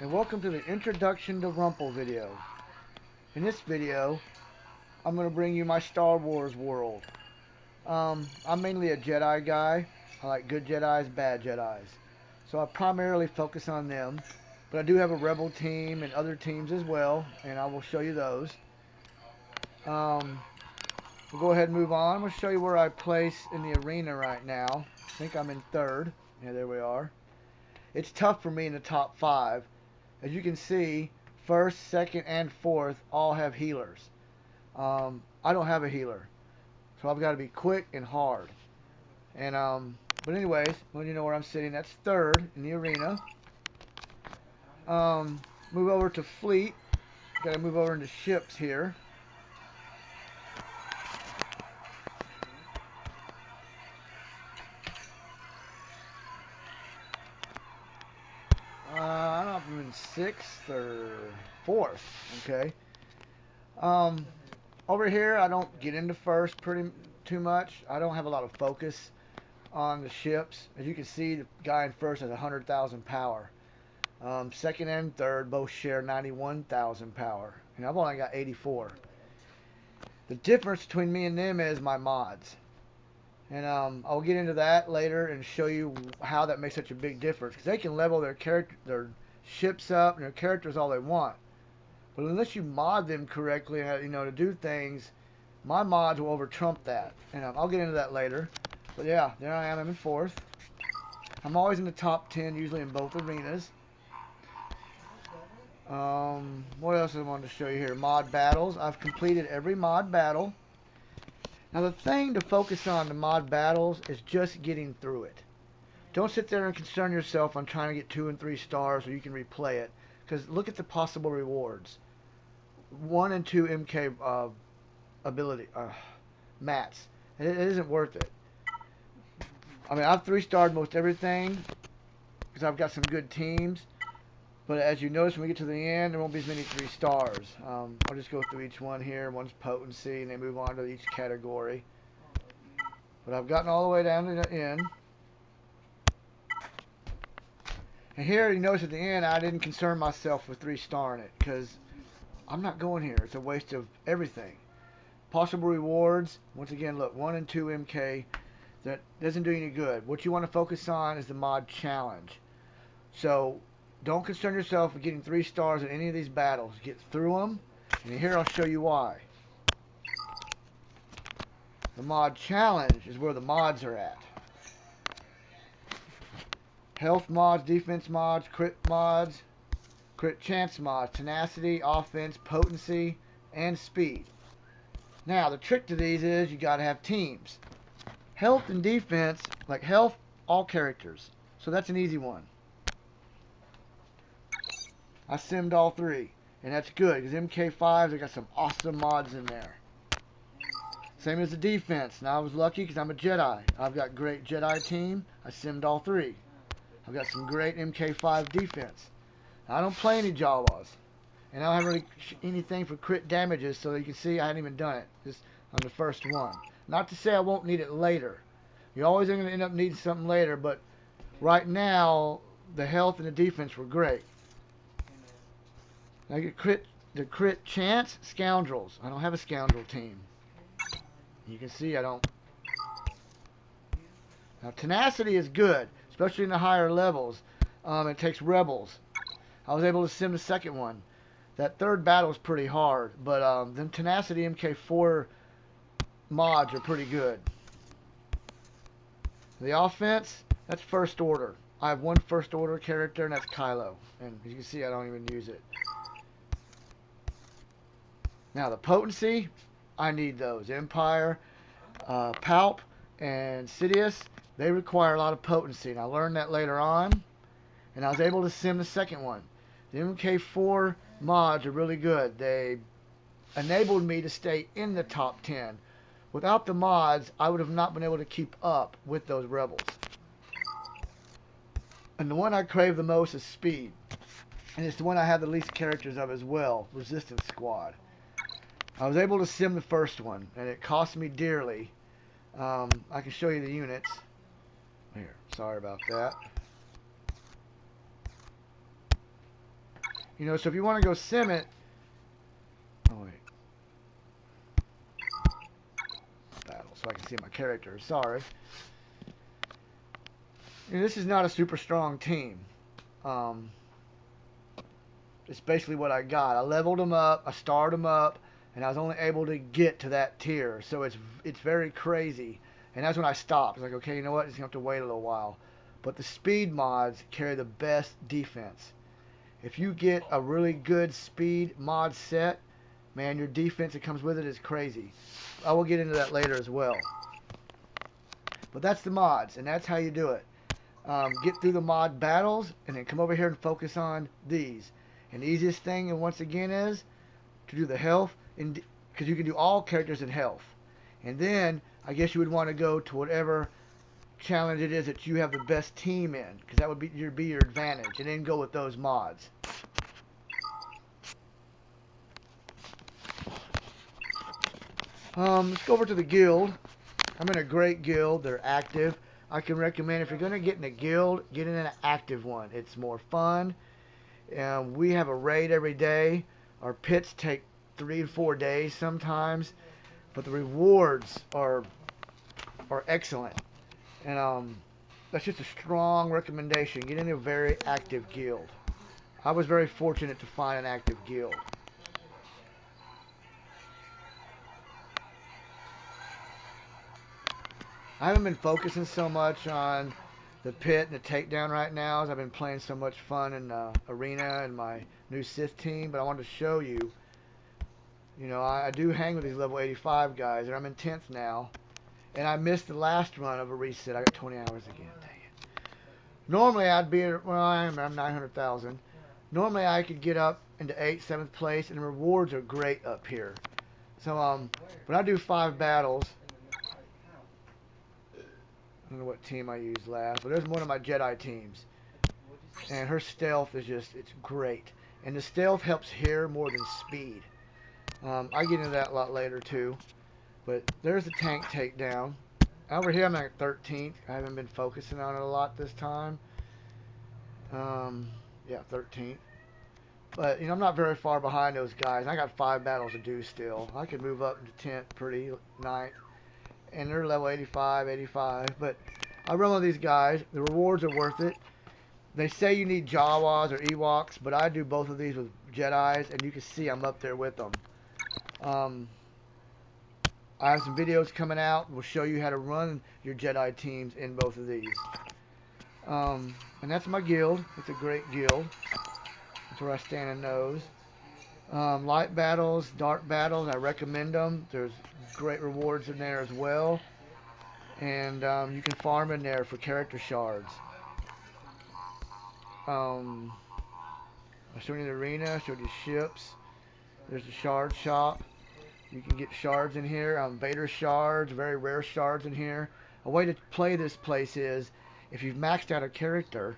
and welcome to the Introduction to Rumple video. In this video, I'm going to bring you my Star Wars world. I'm mainly a Jedi guy. I like good Jedis, bad Jedis. So I primarily focus on them. But I do have a Rebel team and other teams as well, and I will show you those. Um, we'll go ahead and move on. I'm going to show you where I place in the arena right now. I think I'm in third. Yeah, there we are. It's tough for me in the top 5. As you can see, first, second, and fourth all have healers. I don't have a healer, so I've got to be quick and hard. But anyways, when you know where I'm sitting, that's third in the arena. Move over to fleet. Got to move over into ships here. I don't know if I'm in sixth or fourth. Okay. Um, Over here, I don't get into first pretty too much. I don't have a lot of focus on the ships. As you can see, the guy in first has 100,000 power. Second and third both share 91,000 power, and I've only got 84. The difference between me and them is my mods, and I'll get into that later and show you how that makes such a big difference. Because they can level their ships up and their characters all they want, but unless you mod them correctly, to do things, my mods will over trump that, and I'll get into that later. But yeah, there I am. I'm in fourth. I'm always in the top 10, usually in both arenas. What else I wanted to show you here? Mod battles. I've completed every mod battle. Now the thing to focus on the mod battles is just getting through it. Don't sit there and concern yourself on trying to get 2 and 3 stars so you can replay it. Because look at the possible rewards. 1 and 2 MK ability mats. It isn't worth it. I mean, I've 3-starred most everything because I've got some good teams. But as you notice, when we get to the end, there won't be as many 3 stars. I'll just go through each one here. One's potency, and they move on to each category. But I've gotten all the way down to the end. And here, you notice at the end, I didn't concern myself with 3-starring it, because I'm not going here. It's a waste of everything. Possible rewards, once again, look, 1 and 2 MK. That doesn't do any good. What you want to focus on is the mod challenge. So don't concern yourself with getting 3 stars in any of these battles. Get through them, and here I'll show you why. The mod challenge is where the mods are at. Health mods, defense mods, crit chance mods, tenacity, offense, potency, and speed. Now the trick to these is you gotta have teams. Health and defense, like health, all characters. So that's an easy one. I simmed all 3. And that's good, because MK5s, they got some awesome mods in there. Same as the defense. Now I was lucky because I'm a Jedi. I've got great Jedi team. I simmed all 3. I've got some great MK5 defense. Now, I don't play any Jawas. And I don't have really anything for crit damages, so you can see I hadn't even done it. Just on the first one. Not to say I won't need it later. You're always going to end up needing something later, but right now, the health and the defense were great. Now the crit chance, scoundrels. I don't have a scoundrel team. You can see I don't. Now tenacity is good, especially in the higher levels. It takes rebels. I was able to sim the second one. That third battle is pretty hard, but the tenacity MK4 mods are pretty good. The offense, that's first order. I have one first order character, and that's Kylo. And as you can see, I don't even use it. Now the potency, I need those. Empire, Palp, and Sidious, they require a lot of potency. And I learned that later on, and I was able to sim the second one. The MK4 mods are really good. They enabled me to stay in the top 10. Without the mods, I would have not been able to keep up with those rebels. And the one I crave the most is speed. And it's the one I have the least characters of as well, Resistance Squad. I was able to sim the first one, and it cost me dearly. I can show you the units. Here, sorry about that. You know, so if you want to go sim it, oh wait, battle, so I can see my characters. Sorry. You know, this is not a super strong team. Um, it's basically what I got. I leveled them up, I starred them up, and I was only able to get to that tier. So it's very crazy. And that's when I stopped. It's like, okay, you know what? It's gonna have to wait a little while. But the speed mods carry the best defense. If you get a really good speed mod set, man, your defense that comes with it is crazy. I will get into that later as well. But that's the mods, and that's how you do it. Get through the mod battles, and then come over here and focus on these. And the easiest thing, and once again, is to do the health, because you can do all characters in health. And then, I guess you would want to go to whatever challenge it is that you have the best team in, because that would be your advantage, and then go with those mods. Let's go over to the guild. I'm in a great guild. They're active. I can recommend if you're going to get in a guild, get in an active one. It's more fun. We have a raid every day. Our pits take 3 to 4 days sometimes, but the rewards are excellent. And that's just a strong recommendation. Get in a very active guild. I was very fortunate to find an active guild. I haven't been focusing so much on the pit and the takedown right now as I've been playing so much fun in arena and my new Sith team, but I wanted to show you, you know, I do hang with these level 85 guys, and I'm in 10th now, and I missed the last run of a reset. I got 20 hours again. Dang it. Normally I'd be, well, I'm 900,000. Normally I could get up into 8th, 7th place, and the rewards are great up here. So, when I do 5 battles, I don't know what team I used last, but there's one of my Jedi teams. And her stealth is just, it's great. And the stealth helps here more than speed. I get into that a lot later too. But there's the tank takedown. Over here I'm at 13th. I haven't been focusing on it a lot this time. Yeah, 13th. But, you know, I'm not very far behind those guys. I got 5 battles to do still. I could move up into 10th pretty, 9th. And they're level 85, 85. But I run with these guys. The rewards are worth it. They say you need Jawas or Ewoks, but I do both of these with Jedis, and you can see I'm up there with them. I have some videos coming out. We'll show you how to run your Jedi teams in both of these. And that's my guild. It's a great guild. That's where I stand in those. Light battles, dark battles, I recommend them. There's great rewards in there as well. And you can farm in there for character shards. I showed you the arena, I showed you ships. There's the shard shop. You can get shards in here. Vader shards, very rare shards in here. A way to play this place is, if you've maxed out a character,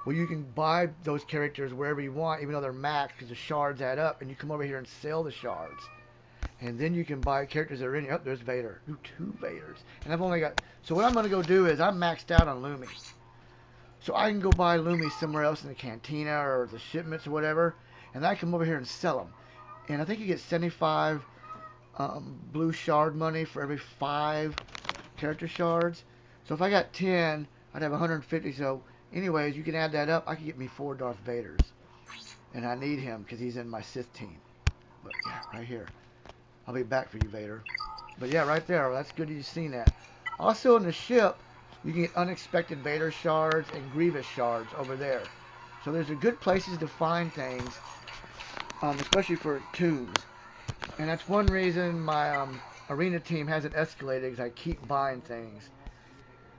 well, you can buy those characters wherever you want, even though they're maxed, because the shards add up, and you come over here and sell the shards. And then you can buy characters that are in here. Oh, there's Vader. Ooh, 2 Vaders. And I've only got... So what I'm going to go do is, I'm maxed out on Lumi. So I can go buy Lumi somewhere else in the cantina or the shipments or whatever, and I come over here and sell them. And I think you get 75 blue shard money for every 5 character shards. So if I got 10, I'd have 150. So anyways, you can add that up. I can get me 4 Darth Vaders. And I need him because he's in my Sith team. But yeah, right here. I'll be back for you, Vader. But yeah, right there. Well, that's good you've seen that. Also in the ship, you can get unexpected Vader shards and Grievous shards over there. So there's a good places to find things, especially for toons. And that's one reason my arena team hasn't escalated, because I keep buying things.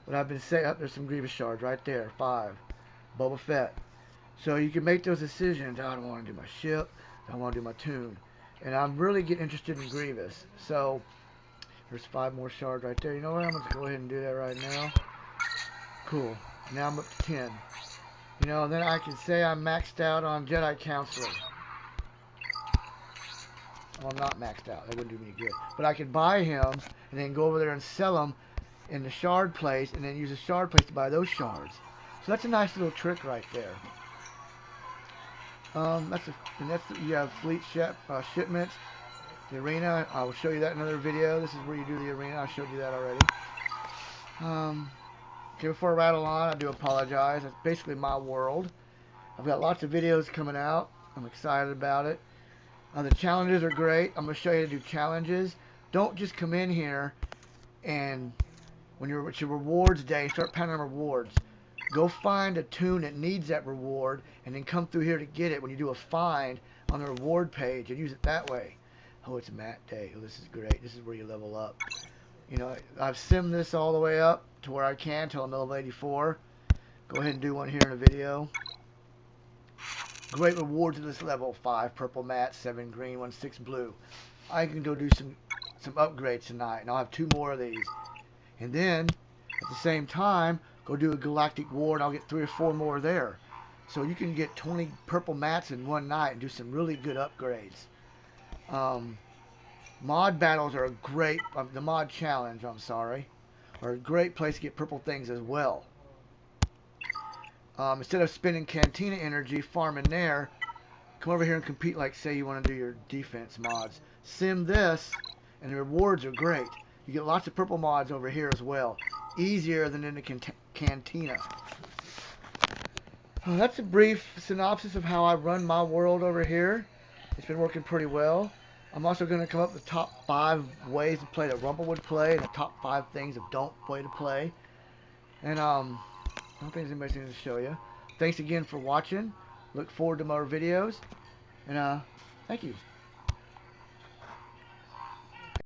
But I've been saying, oh, there's some Grievous shards right there, 5. Boba Fett. So you can make those decisions. Oh, I don't want to do my ship. I want to do my toon. And I'm really getting interested in Grievous. So there's 5 more shards right there. You know what? I'm going to go ahead and do that right now. Cool. Now I'm up to 10. You know, and then I can say I'm maxed out on Jedi Counselor. Well, I'm not maxed out. That wouldn't do me any good. But I could buy him and then go over there and sell him in the shard place, and then use the shard place to buy those shards. So that's a nice little trick right there. You have fleet shipments. The arena, I will show you that in another video. This is where you do the arena. I showed you that already. Okay, before I rattle on, I do apologize. That's basically my world. I've got lots of videos coming out. I'm excited about it. The challenges are great. I'm going to show you how to do challenges. Don't just come in here and when it's your rewards day, start pounding rewards. Go find a toon that needs that reward and then come through here to get it when you do a find on the reward page and use it that way. Oh, it's mat day. Oh, this is great. This is where you level up. You know, I've simmed this all the way up to where I can till I'm level 84. Go ahead and do one here in a video. Great rewards at this level. 5 purple mats, 7 green, 1 6 blue. I can go do some upgrades tonight, and I'll have 2 more of these. And then, at the same time, go do a galactic war, and I'll get 3 or 4 more there. So you can get 20 purple mats in one night and do some really good upgrades. Mod battles are a great, the mod challenge, I'm sorry, are a great place to get purple things as well. Instead of spending Cantina energy farming there, come over here and compete like, say, you want to do your defense mods. Sim this, and the rewards are great. You get lots of purple mods over here as well. Easier than in the Cantina. That's a brief synopsis of how I run my world over here. It's been working pretty well. I'm also going to come up with the top 5 ways to play that Rumple would play, and the top 5 things of don't way to play. And I don't think there's anything to show you. Thanks again for watching. Look forward to more videos. And thank you.